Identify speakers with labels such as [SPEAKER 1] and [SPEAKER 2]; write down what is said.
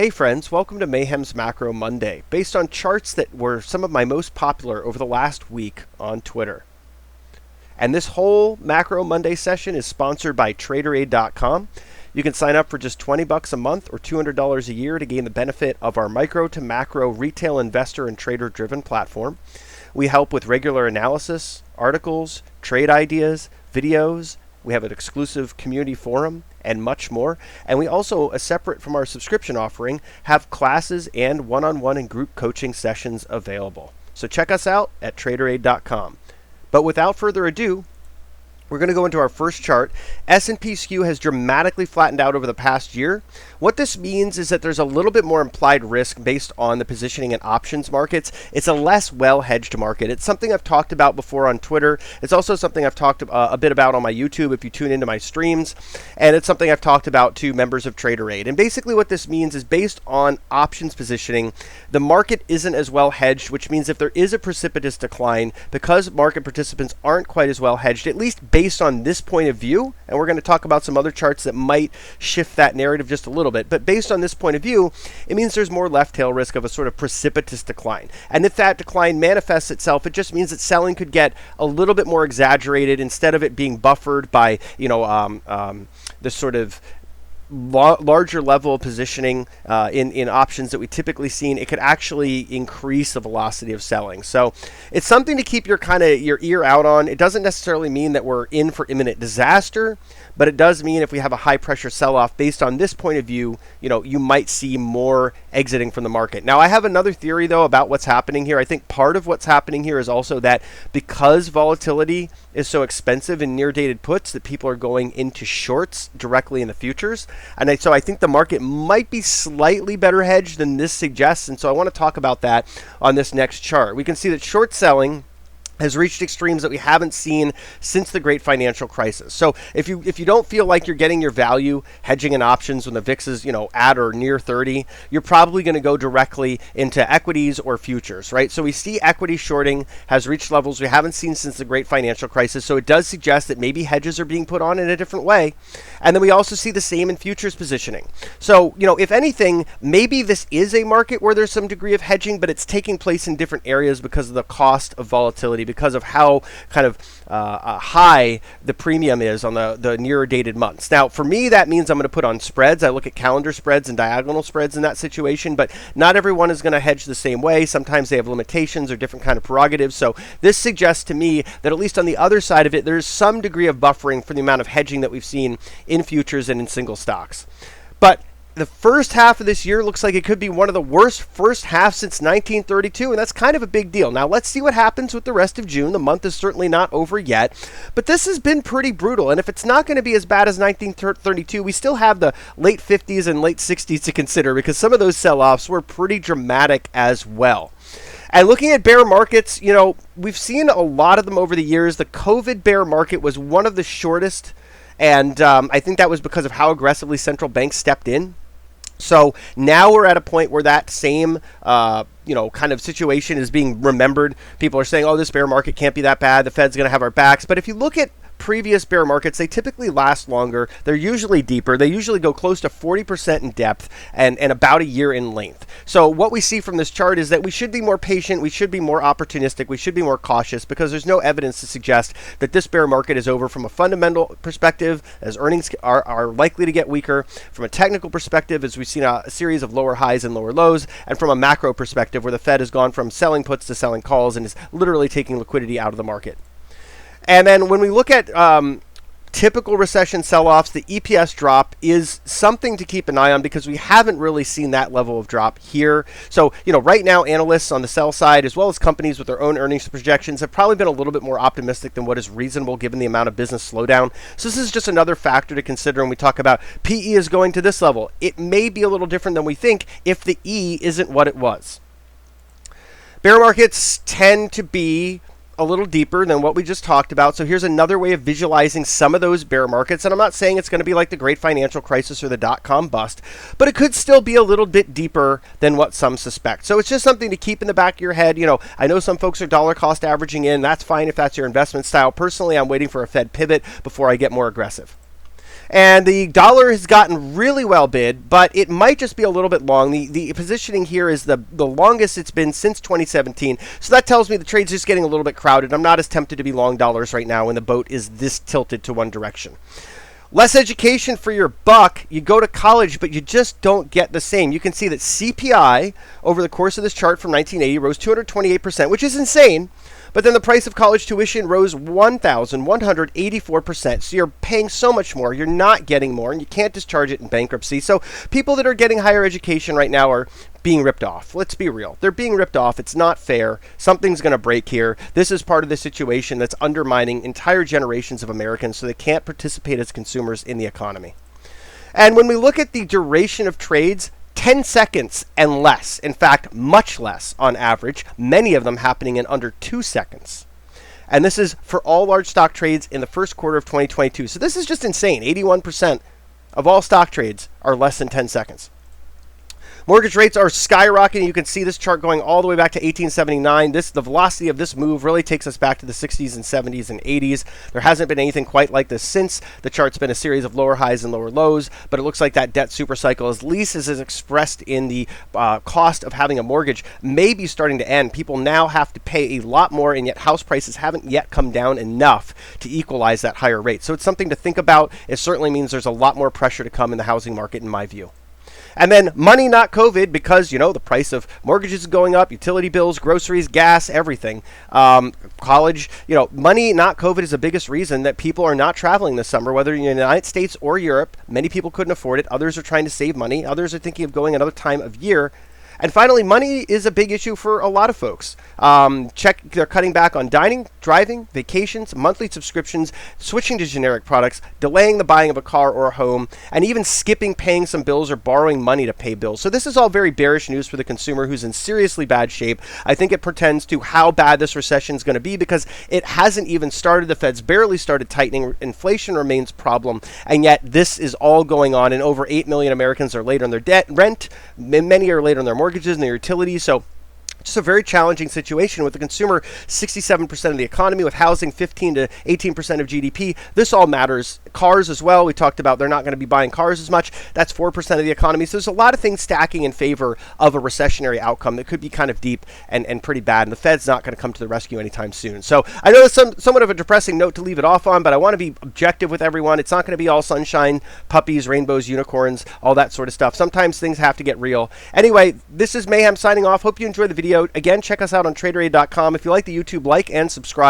[SPEAKER 1] Hey friends, welcome to Mayhem's Macro Monday, based on charts that were some of my most popular over the last week on Twitter. And this whole Macro Monday session is sponsored by TraderAid.com. You can sign up for just $20 a month or $200 a year to gain the benefit of our micro to macro retail investor and trader-driven platform. We help with regular analysis, articles, trade ideas, videos. We have an exclusive community forum and much more. And we also, separate from our subscription offering, have classes and one-on-one and group coaching sessions available. So check us out at TraderAid.com. But without further ado, we're going to go into our first chart. S&P skew has dramatically flattened out over the past year. What this means is that there's a little bit more implied risk based on the positioning in options markets. It's a less well-hedged market. It's something I've talked about before on Twitter. It's also something I've talked a bit about on my YouTube if you tune into my streams. And it's something I've talked about to members of TraderAid. And basically what this means is based on options positioning, the market isn't as well hedged, which means if there is a precipitous decline, because market participants aren't quite as well hedged, at least based on this point of view, and we're going to talk about some other charts that might shift that narrative just a little bit, but based on this point of view, it means there's more left tail risk of a sort of precipitous decline. And if that decline manifests itself, it just means that selling could get a little bit more exaggerated instead of it being buffered by, this sort of larger level of positioning in options that we typically see. It could actually increase the velocity of selling. So it's something to keep your ear out on. It doesn't necessarily mean that we're in for imminent disaster, but it does mean if we have a high pressure sell-off based on this point of view, you might see more exiting from the market. Now, I have another theory though about what's happening here. I think part of what's happening here is also that because volatility is so expensive in near dated puts, that people are going into shorts directly in the futures. And so I think the market might be slightly better hedged than this suggests. And so I want to talk about that on this next chart. We can see that short selling has reached extremes that we haven't seen since the great financial crisis. So if you don't feel like you're getting your value hedging in options when the VIX is at or near 30, you're probably going to go directly into equities or futures, right? So we see equity shorting has reached levels we haven't seen since the great financial crisis. So it does suggest that maybe hedges are being put on in a different way. And then we also see the same in futures positioning. So, if anything, maybe this is a market where there's some degree of hedging, but it's taking place in different areas because of the cost of volatility, because of how kind of high the premium is on the nearer dated months. Now, for me, that means I'm going to put on spreads. I look at calendar spreads and diagonal spreads in that situation, but not everyone is going to hedge the same way. Sometimes they have limitations or different kind of prerogatives. So this suggests to me that at least on the other side of it, there's some degree of buffering for the amount of hedging that we've seen in futures and in single stocks. But the first half of this year looks like it could be one of the worst first halves since 1932, and that's kind of a big deal. Now, let's see what happens with the rest of June. The month is certainly not over yet, but this has been pretty brutal, and if it's not going to be as bad as 1932, we still have the late 50s and late 60s to consider, because some of those sell-offs were pretty dramatic as well. And looking at bear markets, we've seen a lot of them over the years. The COVID bear market was one of the shortest, and I think that was because of how aggressively central banks stepped in. So now we're at a point where that same, kind of situation is being remembered. People are saying, oh, this bear market can't be that bad. The Fed's going to have our backs. But if you look at previous bear markets, they typically last longer. They're usually deeper. They usually go close to 40% in depth and about a year in length. So what we see from this chart is that we should be more patient. We should be more opportunistic. We should be more cautious, because there's no evidence to suggest that this bear market is over from a fundamental perspective, as earnings are likely to get weaker, from a technical perspective, as we've seen a series of lower highs and lower lows, and from a macro perspective, where the Fed has gone from selling puts to selling calls and is literally taking liquidity out of the market. And then when we look at typical recession sell-offs, the EPS drop is something to keep an eye on, because we haven't really seen that level of drop here. So, right now, analysts on the sell side, as well as companies with their own earnings projections, have probably been a little bit more optimistic than what is reasonable given the amount of business slowdown. So this is just another factor to consider when we talk about PE is going to this level. It may be a little different than we think if the E isn't what it was. Bear markets tend to be a little deeper than what we just talked about. So here's another way of visualizing some of those bear markets. And I'm not saying it's going to be like the great financial crisis or the dot-com bust, but it could still be a little bit deeper than what some suspect. So it's just something to keep in the back of your head. I know some folks are dollar cost averaging in. That's fine if that's your investment style. Personally, I'm waiting for a Fed pivot before I get more aggressive. And the dollar has gotten really well bid, but it might just be a little bit long. The positioning here is the longest it's been since 2017. So that tells me the trade's just getting a little bit crowded. I'm not as tempted to be long dollars right now when the boat is this tilted to one direction. Less education for your buck. You go to college, but you just don't get the same. You can see that CPI over the course of this chart from 1980 rose 228%, which is insane. But then the price of college tuition rose 1,184%. So you're paying so much more. You're not getting more, and you can't discharge it in bankruptcy. So people that are getting higher education right now are being ripped off. Let's be real. They're being ripped off. It's not fair. Something's going to break here. This is part of the situation that's undermining entire generations of Americans so they can't participate as consumers in the economy. And when we look at the duration of trades, 10 seconds and less. In fact, much less on average, many of them happening in under 2 seconds. And this is for all large stock trades in the first quarter of 2022. So this is just insane. 81% of all stock trades are less than 10 seconds. Mortgage rates are skyrocketing. You can see this chart going all the way back to 1879. The velocity of this move really takes us back to the 60s and 70s and 80s. There hasn't been anything quite like this since. The chart's been a series of lower highs and lower lows, but it looks like that debt supercycle, at least as is expressed in the cost of having a mortgage, may be starting to end. People now have to pay a lot more, and yet house prices haven't yet come down enough to equalize that higher rate. So it's something to think about. It certainly means there's a lot more pressure to come in the housing market, in my view. And then money, not COVID, because, the price of mortgages is going up, utility bills, groceries, gas, everything. College, money, not COVID is the biggest reason that people are not traveling this summer, whether in the United States or Europe. Many people couldn't afford it. Others are trying to save money. Others are thinking of going another time of year. And finally, money is a big issue for a lot of folks. They're cutting back on dining, driving, vacations, monthly subscriptions, switching to generic products, delaying the buying of a car or a home, and even skipping paying some bills or borrowing money to pay bills. So this is all very bearish news for the consumer who's in seriously bad shape. I think it portends to how bad this recession is going to be because it hasn't even started. The Fed's barely started tightening. Inflation remains a problem, and yet this is all going on, and over 8 million Americans are late on their rent. Many are late on their mortgages and their utilities. So just a very challenging situation with the consumer, 67% of the economy, with housing 15 to 18% of GDP. This all matters. Cars as well. We talked about they're not going to be buying cars as much. That's 4% of the economy. So there's a lot of things stacking in favor of a recessionary outcome that could be kind of deep and pretty bad. And the Fed's not going to come to the rescue anytime soon. So I know it's somewhat of a depressing note to leave it off on, but I want to be objective with everyone. It's not going to be all sunshine, puppies, rainbows, unicorns, all that sort of stuff. Sometimes things have to get real. Anyway, this is Mayhem signing off. Hope you enjoyed the video. Again, check us out on TraderAid.com. If you like the YouTube, like and subscribe.